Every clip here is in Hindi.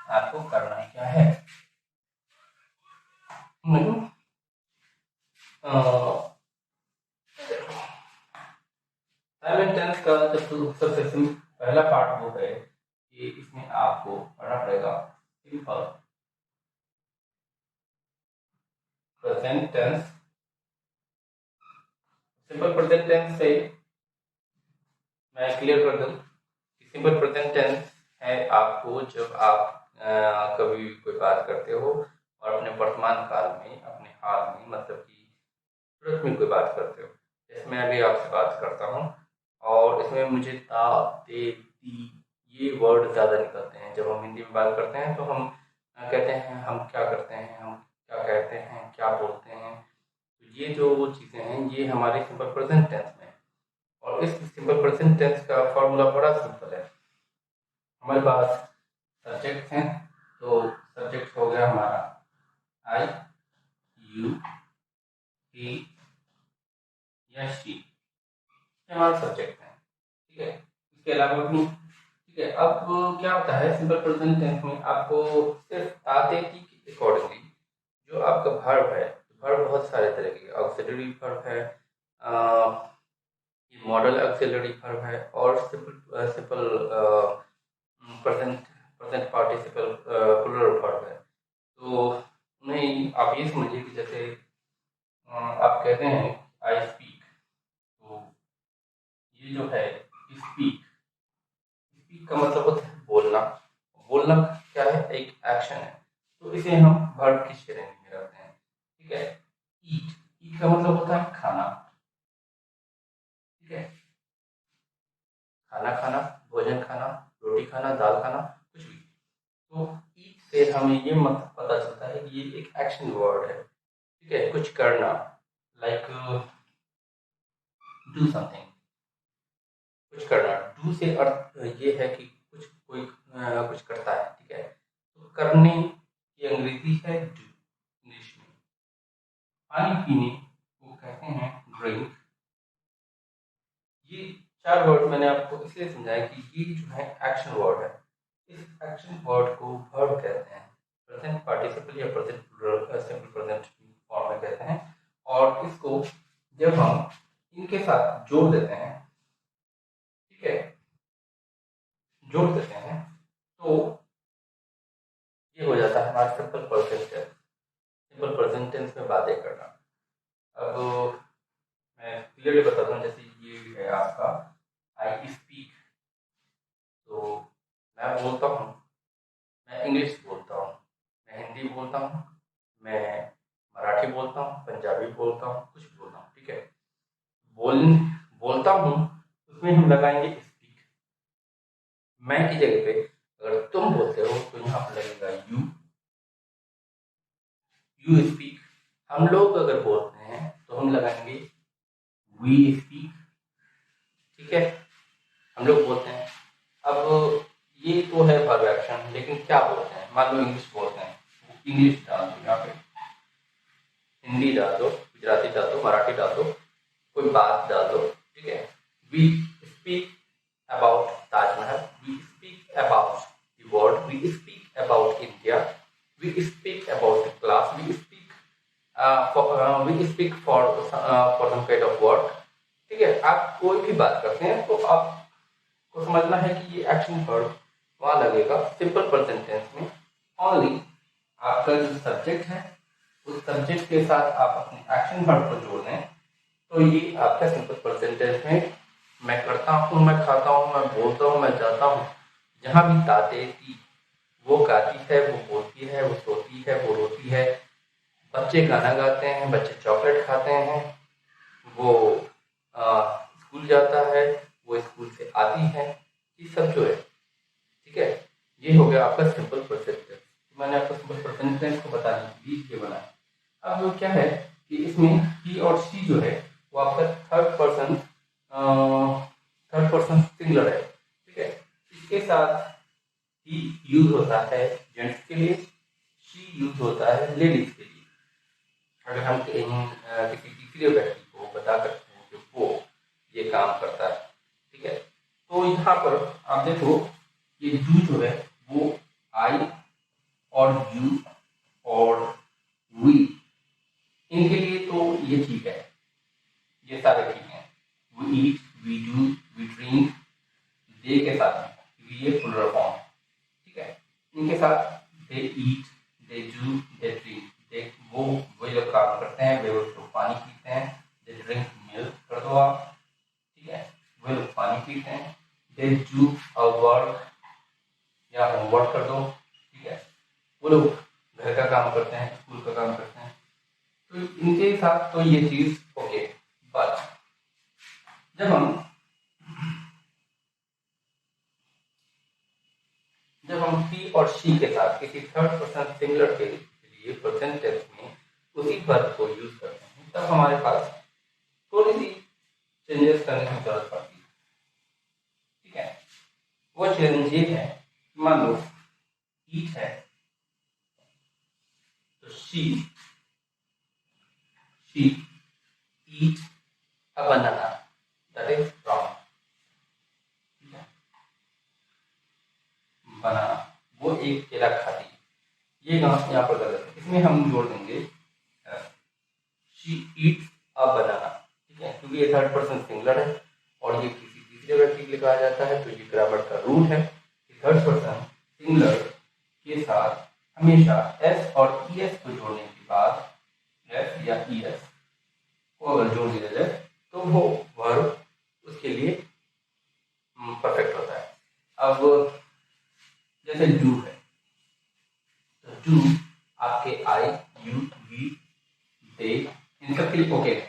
आपको करना क्या है। टाइम एंड टेंस का जब सबसे पहला पार्ट वो है कि इसमें आपको पढ़ना पड़ेगा simple present tense. Simple present tense से मैं क्लियर कर दूं कि सिंपल प्रेजेंट टेंस है आपको जब आप कभी भी कोई बात करते हो और अपने वर्तमान काल में, अपने हाल में, मतलब कि तुरंत में कोई बात करते हो। जैसे मैं अभी आपसे बात करता हूँ और इसमें मुझे ता, ते, ती ये वर्ड ज़्यादा निकलते हैं। जब हम हिंदी में बात करते हैं तो हम कहते हैं हम क्या करते हैं, हम क्या कहते हैं, क्या बोलते हैं। तो ये जो चीज़ें हैं ये हमारे सिंपल प्रेजेंट टेंस में। और इस सिंपल प्रेजेंट टेंस का फॉर्मूला बड़ा सिंपल है। हमारे पास सब्जेक्ट हैं, तो सब्जेक्ट हो गया हमारा आई, यू, ही या शी, ये हमारा सब्जेक्ट है। ठीक है, इसके अलावा भी ठीक है। अब क्या होता है सिंपल प्रेजेंट टेंस में आपको सिर्फ आते की अकॉर्डिंगली जो आपका वर्ब है, वर्ब बहुत सारे तरह के ऑक्सिलरी वर्ब है, ये मॉडल ऑक्सिलरी वर्ब है और simple present present participle plural verb है। तो नहीं, आप ये समझिए कि जैसे आप कहते हैं आई स्पीक, तो ये जो है स्पीक, स्पीक का मतलब होता है बोलना। बोलना क्या है, एक एक्शन है, तो इसे हम वर्ब की श्रेणी में रखते हैं। ठीक है, ईट, ईट का मतलब होता है खाना। ठीक है, खाना खाना, भोजन खाना, रोटी खाना, दाल खाना, कुछ भी। तो ईट से हमें ये मतलब पता चलता है कि ये एक एक्शन वर्ड है। ठीक है, कुछ करना, लाइक डू समथिंग, कुछ करना। डू से अर्थ ये है कि कुछ कोई कुछ करता है। ठीक है, तो करने की अंग्रेजी है डू इंग्लिश में। पानी पीने को कहते हैं ड्रिंक। ये चार वर्ड मैंने आपको इसलिए समझाया कि ये जो है एक्शन वर्ड है। इस एक्शन वर्ड को वर्ब कहते हैं, प्रेजेंट पार्टिसिपल या प्रेजेंट सिंपल प्रेजेंट फॉर्म में कहते हैं। और इसको जब हम इनके साथ जोड़ देते हैं, ठीक है, जोड़ देते हैं, तो ये हो जाता है हमारा simple present tense. Simple present tense में बातें करना। अब मैं क्लियरली बताता हूँ, जैसे ये है आपका आई स्पीक, तो मैं बोलता हूँ, मैं इंग्लिश बोलता हूँ, मैं हिंदी बोलता हूँ, मैं मराठी बोलता हूँ, पंजाबी बोलता हूँ, कुछ बोलता हूँ। ठीक है, बोलता हूँ उसमें हम लगाएंगे स्पीक। मैं की जगह पे अगर तुम बोलते हो तो यहाँ पर लगेगा यू, यू स्पीक। हम लोग अगर बोलते हैं तो हम लगाएंगे वी स्पीक। ठीक है, हम लोग बोलते हैं। अब ये तो है वर्ब एक्शन, लेकिन क्या बोलते हैं, मान लो इंग्लिश बोलते हैं, इंग्लिश डाल दो यहाँ पे, हिंदी डाल दो, गुजराती डाल दो, मराठी डाल दो, कोई बात डाल दो। ठीक है, we speak about Taj Mahal, we speak about the world, we speak about India, we speak about the class, we speak for some kind of work. ठीक है, आप कोई भी बात करते हैं तो आपको समझना है कि ये एक्शन वर्ब वहां लगेगा सिंपल प्रेजेंट टेंस में। ओनली आपका जो सब्जेक्ट है उस सब्जेक्ट के साथ आप अपने एक्शन वर्ब को जोड़ दें, तो ये आपका सिंपल प्रेजेंट टेंस में मैं करता हूँ, मैं खाता हूँ, मैं बोलता हूँ, मैं जाता हूँ, जहाँ भी ताते ती, वो गाती है, वो बोलती है, वो सोती है, वो रोती है, बच्चे गाना गाते हैं, बच्चे चॉकलेट खाते हैं, वो स्कूल जाता है, वो स्कूल से आती है, ये सब जो है। ठीक है, ये हो गया आपका सिंपल प्रेजेंट टेंस। मैंने आपको सिंपल प्रेजेंट टेंस को बताने के लिए ये बनाया। अब क्या है कि इसमें ही और शी जो है वो आपका थर्ड पर्सन सिंगुलर है। ठीक है, इसके साथ ही यूज होता है जेंट्स के लिए, शी यूज होता है लेडीज के लिए। अगर हम किसी तीसरे व्यक्ति को बता सकते हैं कि वो ये काम करता है। ठीक है, तो यहाँ पर आप देखो ये डू जो है वो आई और यू और वी, इनके लिए तो ये ठीक है, ये सारे ठीक है। We eat, we do, we drink, they के साथ में, क्योंकि ये प्लूरल फॉर्म है, ठीक है। इनके साथ दे ईट, दे डू, दे ड्रिंक, दे वो लोग काम करते हैं, वे लोग पानी पीते हैं। दे ड्रिंक मिल्क कर दो आप, ठीक है, वे लोग पानी पीते हैं। दे डू अ वर्क या होमवर्क कर दो, ठीक है, वो लोग घर का काम करते हैं, स्कूल का काम करते हैं। तो इनके साथ तो ये चीज ओके। बट जब हम ही और शी के साथ किसी थर्ड पर्सन सिंगुलर के लिए प्रेजेंट टेंस में उसी वर्ब को यूज करते हैं, तब हमारे पास थोड़ी सी चेंजेस करने की जरूरत पड़ती है, ठीक है। वो चेंज ये है, मान लो ईट है तो she eat a banana, that is wrong, ठीक है। बनाना, वो एक केला खाती है, ये यहाँ पर गलत है, इसमें हम जोड़ देंगे शी ईट्स अ बनाना, ठीक है, क्योंकि ये थर्ड पर्सन सिंगुलर है और ये किसी तीसरे व्यक्ति के लिए कहा जाता है। तो ये ग्रामर का रूल है कि थर्ड पर्सन सिंगुलर के साथ हमेशा एस और ई एस को जोड़ने के बाद, एस या ई एस को अगर जोड़ दिया जाए तो वो वर्ब उसके लिए परफेक्ट होता है। अब जैसे डू है, तो डू आपके आई, यू, वी, दे, इन सब के लिए ओके है,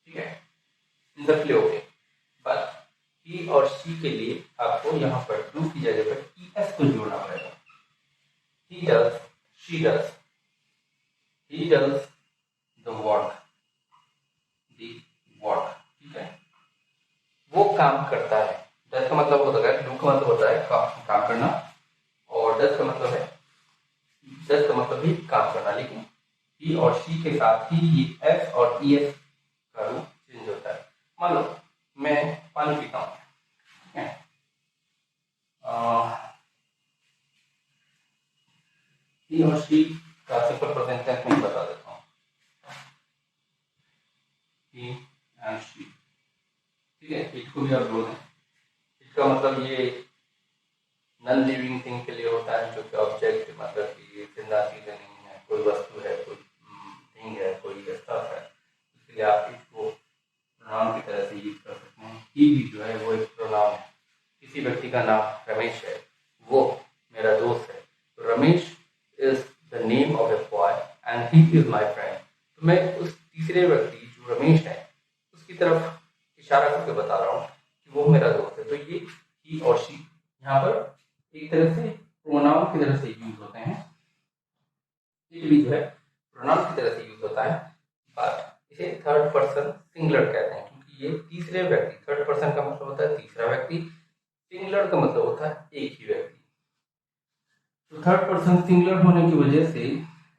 ठीक है, इन सब के लिए ओके। बट ही और शी के लिए आपको यहाँ पर डू की जगह पर ई एस को जोड़ना पड़ेगा। He does, she does, he does the work, ठीक है, वो काम करता है। डज का मतलब होता है, डू का मतलब होता है काम करना, और डज का मतलब है, डज का मतलब भी काम करना, लेकिन ही और शी के साथ ही ये एस और ई एस का रूप चेंज होता है। मान लो मैं पानी पीता हूँ, ठीक है, ही और शी का सिंपल प्रेजेंट टेंस में बता देता हूँ, ही एंड शी, ठीक है। इट को भी आप जोड़ दें, इसका मतलब ये नॉन लिविंग थिंग के लिए होता है, जो कि ऑब्जेक्ट मतलब कि जिंदा चीजें नहीं है, कोई वस्तु है, कोई थिंग है, कोई स्टफ है, इसलिए आप इसको प्रोनाउन की तरह से यूज कर सकते हैं। ही भी जो है वो एक प्रोनाउन है। किसी व्यक्ति का नाम रमेश है, वो मेरा दोस्त है, तो Ramesh is the name of a boy and he is my friend. तो मैं उस तीसरे व्यक्ति जो रमेश है उसकी तरफ इशारा करके बता रहा हूँ कि वो मेरा दोस्त है। तो ये ही और शी यहाँ पर एक तरह से प्रोनाउन की तरह से यूज होते हैं, इट भी जो है प्रोनाउन की तरह से यूज होता है, बट इसे थर्ड पर्सन सिंगुलर कहते हैं, क्योंकि ये तीसरे व्यक्ति, थर्ड पर्सन का मतलब होता है तीसरा व्यक्ति, सिंगुलर का मतलब होता है एक ही व्यक्ति। तो थर्ड पर्सन सिंगुलर होने की वजह से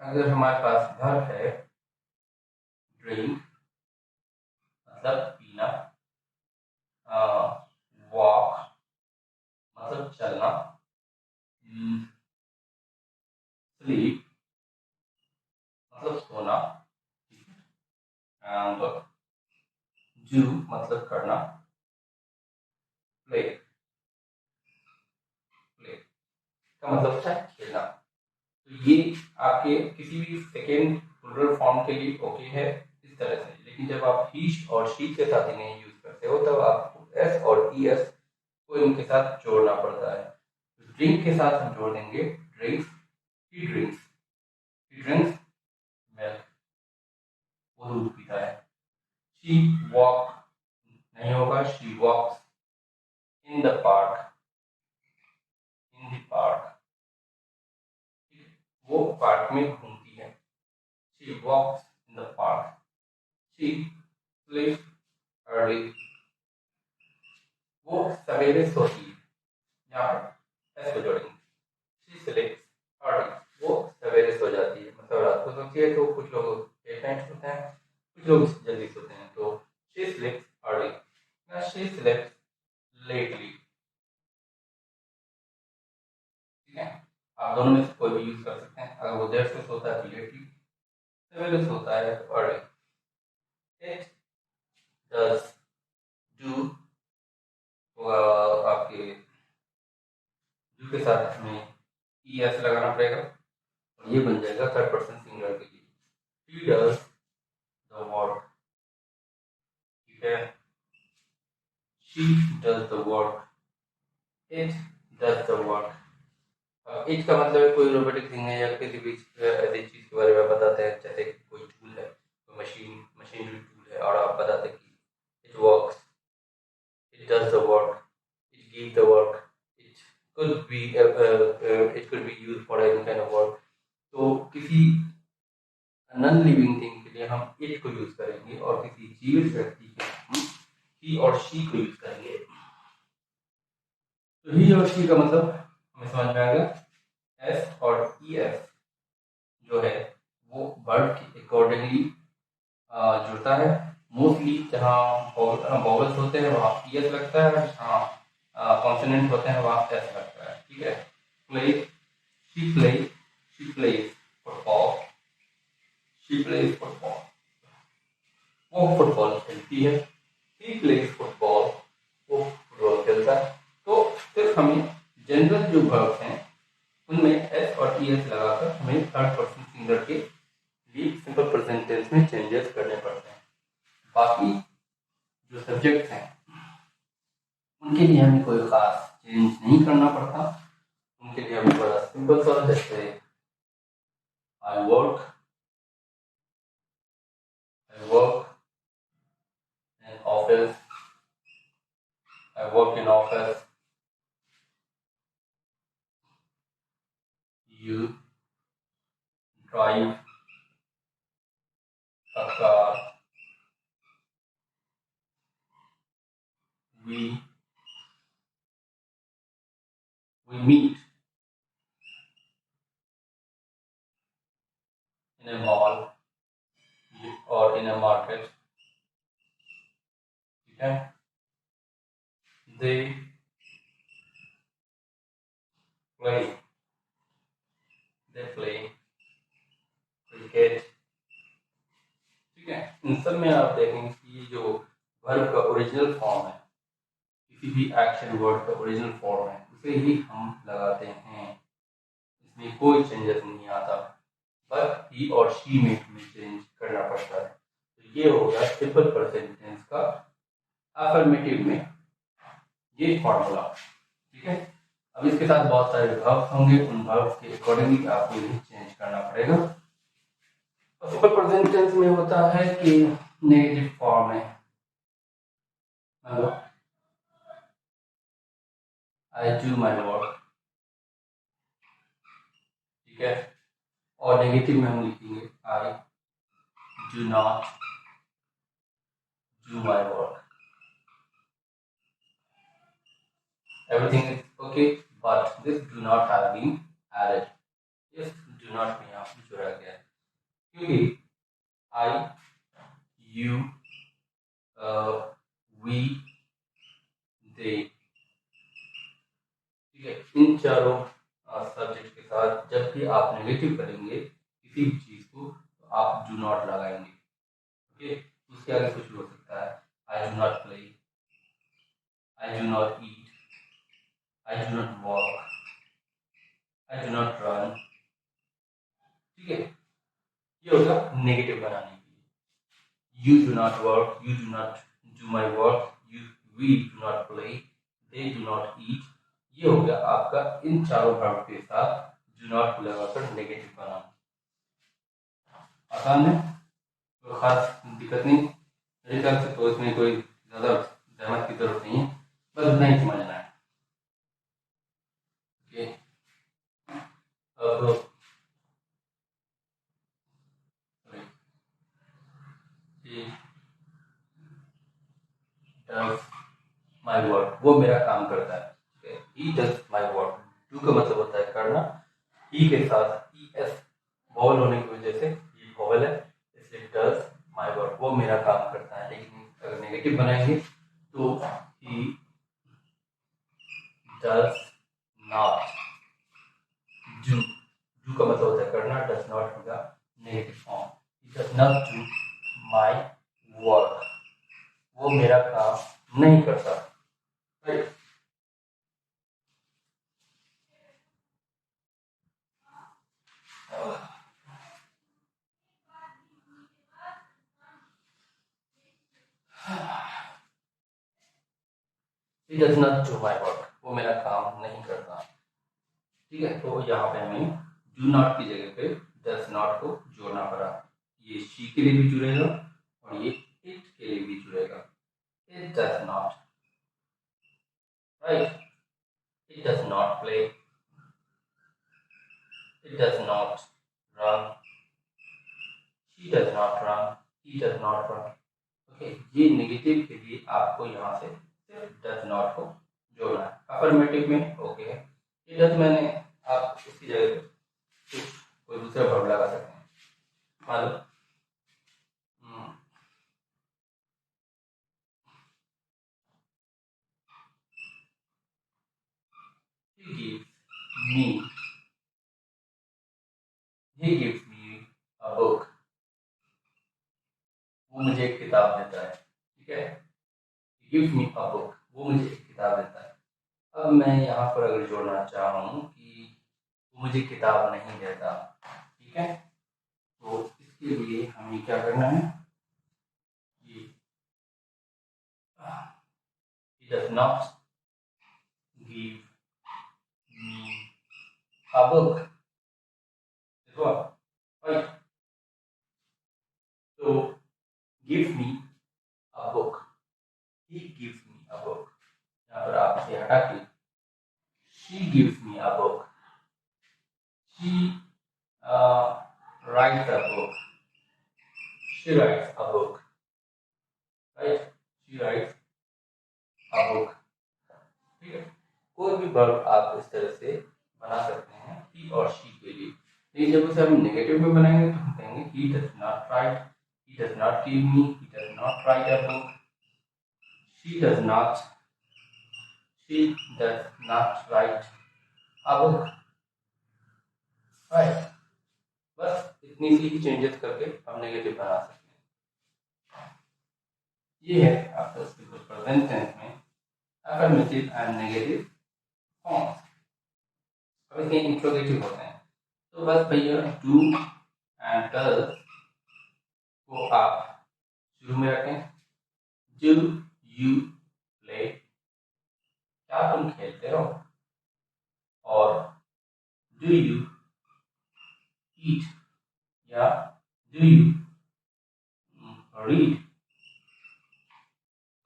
अगर हमारे पास वर्ब है ड्रिंक मतलब पीना, वॉक मतलब चलना, स्लीप मतलब सोना, एंड डू मतलब करना, प्ले का मतलब होता है खेलना। तो ये आपके किसी भी सेकेंड प्लूरल फॉर्म के लिए ओके है इस तरह से, लेकिन जब आप ही और शी के साथ इन्हें यूज करते हो तब आपको एस और ई एस को इनके साथ जोड़ना पड़ता है। तो ड्रिंक के साथ हम जोड़ देंगे drinks, he drinks, he drinks milk, वो दूध पीता है। शी वॉक नहीं होगा, she walks in the park, in the park, वो पार्क में घूमती है। She walks in the park, she sleeps early, वो सवेरे सोती है, यहाँ पर एस को जोड़ेंगे। शी स्लीप्स अर्ली, वो सवेरे सो जाती है, मतलब रात को सोती है। तो कुछ लोग लेट नाइट सोते हैं, कुछ लोग जल्दी सोते हैं, तो शी स्लीप्स अर्ली या शी स्लीप्स लेटली, ठीक है। आप दोनों में कोई भी यूज कर सकते हैं। अगर वो देर से सोता है तो लेटली, सवेरे सोता है तो अर्ली। इट डज डू, आपके डू के साथ हमें ई एस लगाना पड़ेगा और ये बन जाएगा थर्ड पर्सन सिंगुलर के लिए। ही डज द वर्क, ठीक है। She does the work, it does the work. It का मतलब है कोई रोबोटिक थिंग है या किसी भी ऐसी चीज के बारे में बताते हैं, जैसे कोई टूल है, कोई मशीनरी टूल है और आप बताते हैं कि it works, it does the work, it gives the work, it could be used for any kind of work। तो किसी नॉन लिविंग थिंग के लिए हम इट को यूज करेंगे और किसी जीवित व्यक्ति के लिए हम ही और शी को यूज करेंगे। तो ही और शी का मतलब हमें समझ में आ गया। एस और ई एस जो है वो वर्ड के अकॉर्डिंगली जुड़ता है। मोस्टली जहाँ वॉवल्स होते हैं वहाँ ई एस लगता है, जहाँ कॉन्सोनेंट होते हैं वहाँ एस लगता है, ठीक है। Play, she plays football, she plays football, वो फुटबॉल खेलती है। ही प्लेज फुटबॉल, वो फुटबॉल खेलता है। तो सिर्फ हमें जनरल जो वर्ब हैं उनमें एस और ई एस लगाकर हमें थर्ड पर्सन सिंगुलर के लिए सिंपल प्रेजेंट टेंस में चेंजेस करने पड़ते हैं। बाकी जो सब्जेक्ट हैं उनके लिए हमें कोई खास चेंज नहीं करना पड़ता। उनके लिए हमें बड़ा सिंपल सा, जैसे I work in office, I work in office, you drive a car, we meet in a mall or in a market, ठीक है। They play cricket, ठीक है। इन सब में आप देखेंगे कि ये जो वर्ब का ओरिजिनल फॉर्म है, किसी भी एक्शन वर्ड का ओरिजिनल फॉर्म है, उसे ही हम लगाते हैं। इसमें कोई चेंजेस नहीं आता, बस ही और शी में हमें चेंज करना पड़ता है। तो ये हो गया सिंपल प्रेजेंट टेंस का अफर्मेटिव में ये फॉर्मूला, ठीक है। अब इसके साथ बहुत सारे वर्ब्स होंगे, उन वर्ब्स के अकॉर्डिंगली आपको इन्हें चेंज करना पड़ेगा। तो सिंपल प्रेजेंट टेंस में होता है कि नेगेटिव फॉर्म है, मतलब आई डू माई वर्क, ठीक है। और नेगेटिव में हम लिखेंगे I do not do my work. Everything is okay, but this do not have been added। इस do not में यहाँ पे जोड़ा गया है, क्योंकि I, you, we, they, ठीक है। इन चारों सब्जेक्ट के साथ जब भी आप नेगेटिव करेंगे किसी भी चीज को तो आप do not लगाएंगे, ओके। उसके आगे कुछ भी हो सकता है, I do not play, I do not eat, I do not walk, I do not run, ठीक है। ये होगा नेगेटिव बनाने के लिए। You do not work, you do not do my work, we do not play, they do not eat। ये हो गया आपका इन चारों वर्ब के साथ do not लगाकर नेगेटिव बनाना। आसान है, कोई खास दिक्कत नहीं मेरे ख्याल से, तो इसमें कोई ज्यादा जहमत की जरूरत नहीं है, बस उतना ही समझना है, ओके। अब does my work, वो मेरा काम करता है, he does my work। do का मतलब होता है करना, he के साथ es वॉवल होने की वजह से ये वॉवल है, इसलिए does my work, वो मेरा काम करता है। लेकिन अगर नेगेटिव बनाएंगे तो he does not do do का मतलब होता है करना, डज नॉट होगा negative form. He does not do my work, वो मेरा काम नहीं करता, right. He does not do my work, वो मेरा काम नहीं करता, ठीक है। तो यहाँ पे हमें डू नॉट की जगह पे डज नॉट को जोड़ना पड़ा। ये शी के लिए भी जुड़ेगा और ये इट के लिए भी जुड़ेगा। It does not, right. It does not play, it does not run, she does not run, he does not run. Okay, ये नेगेटिव के लिए आपको यहाँ से सिर्फ डज नॉट को जोड़ना है। अफर्मेटिव में ओके, ये डज मैंने आप उसकी जगह पे कुछ कोई दूसरा वर्ब लगा सकते हैं। मान लो he gives me a book, वो मुझे एक किताब देता है, ठीक है। he gives me a book, वो मुझे एक किताब देता है। अब मैं यहाँ पर अगर जोड़ना चाहूँ कि वो मुझे किताब नहीं देता, ठीक है, तो इसके लिए हमें क्या करना है, he does not give me a book, देखो right, तो give me a book, he gives me a book, यहाँ पर आप इसे हटा के she gives me a book, she writes a book, she writes a book, right, she writes a book, ठीक है। कोई भी वर्ब आप इस तरह से बना सकते हैं he और she के लिए। लेकिन जब उसे हम नेगेटिव में बनाएंगे तो हम कहेंगे he does not write, he does not give me, he does not write a book, she does not write a book, right। बस इतनी सी ही चेंजेस करके हम नेगेटिव बना सकते हैं। ये है आपका सिंपल प्रेजेंट टेंस में अफर्मेटिव एंड नेगेटिव फॉर्म्स। अब इसके इंट्रोगेटिव होते हैं, तो बस भैया डू एंड डज को आप शुरू में रखें। डू यू प्ले, क्या तुम खेलते हो, और डू यू ईट या डू यू रीड,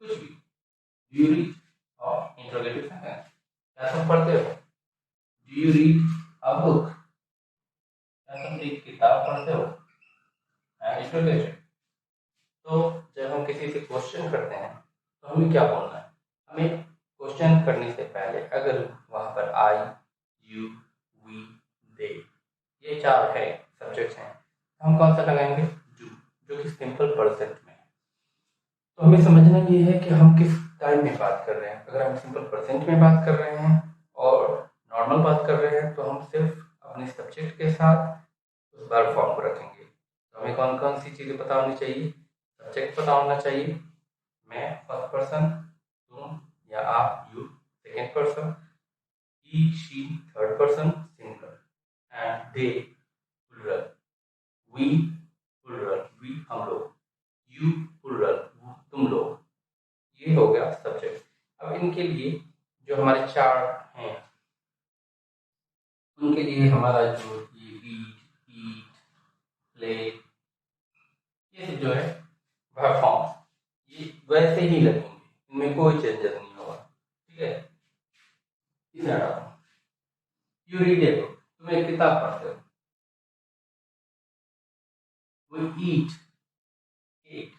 कुछ भी, डू यू रीड और इंट्रोगेटिव सेंटेंस, क्या तुम पढ़ते हो, do you read a book, क्या तुम एक किताब पढ़ते हो, एंड इंट्रोगेटिव। तो जब हम किसी से क्वेश्चन करते हैं तो हमें क्या बोलना है, हमें क्वेश्चन करने से पहले अगर वहां पर आई, यू, वी, दे ये चार है सब्जेक्ट्स हैं, हम कौन सा लगाएंगे, डू, जो कि सिंपल प्रेजेंट में है। तो हमें समझना ये है कि हम किस टाइम में बात कर रहे हैं। अगर हम सिंपल प्रेजेंट में बात कर रहे हैं और नॉर्मल बात कर रहे हैं तो हम सिर्फ अपने सब्जेक्ट के साथ उस वर्ब फॉर्म को रखेंगे। तो हमें कौन कौन सी चीज़ें पता होनी चाहिए, सब्जेक्ट पता होना चाहिए, मैं फर्स्ट पर्सन, तुम या आप you second person, he she third person singular, and they plural, we plural we हम लोग, यू प्लूरल तुम लोग। ये हो गया सब्जेक्ट। अब इनके लिए जो हमारे चार हैं उनके लिए हमारा जो ये रीड, ईट, प्ले, ये सब जो है वर्ब फॉर्म ये वैसे ही लगेंगे, इनमें कोई चेंजेस नहीं होगा, ठीक है। इसे हटाओ, यू रीड ए बुक, तुम एक किताब पढ़ते हो, वी ईट केक,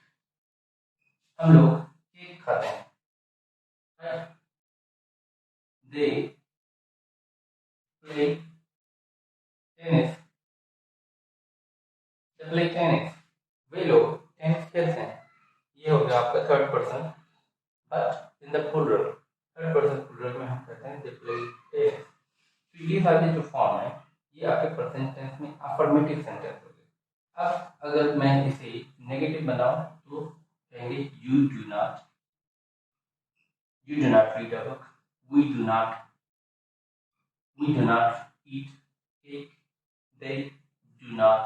हम लोग केक खाते हैं, right. They play tennis, they play tennis, वे लोग टेनिस खेलते हैं। ये हो गया आपका third person, but in the plural, third person plural में हम कहते हैं दे प्ले टेनिस। तो ये सारे जो फॉर्म है ये आपके प्रेजेंट टेंस में अफर्मेटिव सेंटेंस हो गया। अब अगर मैं इसे नेगेटिव बनाऊं तो कहेंगे you do not read a book, we do not eat cake, they do not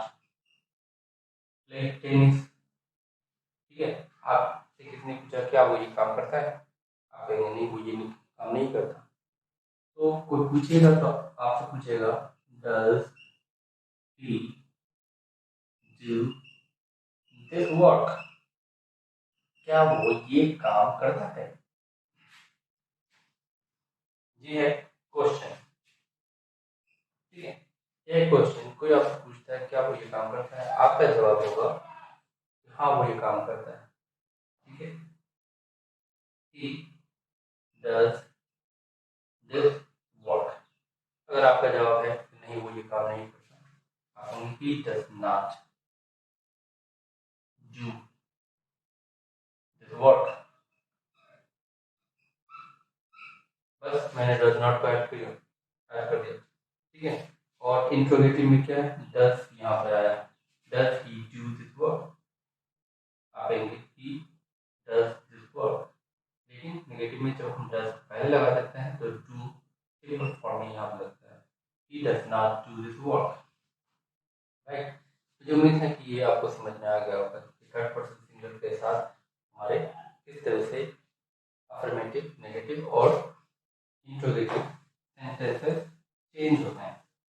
play tennis. ठीक है, आपसे किसने पूछा क्या वो ये काम करता है, आप कहेंगे नहीं वो ये नहीं काम नहीं करता। तो कोई पूछेगा तो आपसे पूछेगा does he do this work, क्या वो ये काम करता है। ये है क्वेश्चन। ठीक है, ये क्वेश्चन कोई आपसे पूछता है क्या वो ये काम करता है, आपका जवाब होगा हाँ वो ये काम करता है। ठीक है, he does this work। अगर आपका जवाब है कि नहीं वो ये काम नहीं करता, आप कहेंगे he does not do this work। बस मैंने डज नॉट को ऐड कर दिया। ठीक है, और इंट्रोगेटिव में क्या है, डज यहाँ पे आया, does he do this work, आप कहेंगे ही डज दिस वर्क। लेकिन नेगेटिव में जब हम डज पहले लगा देते हैं तो डू सिंपल फॉर्म में यहाँ पे लगता है, he does not do this work. Right, मुझे उम्मीद है कि ये आपको समझ में आ गया होगा कि थर्ड पर्सन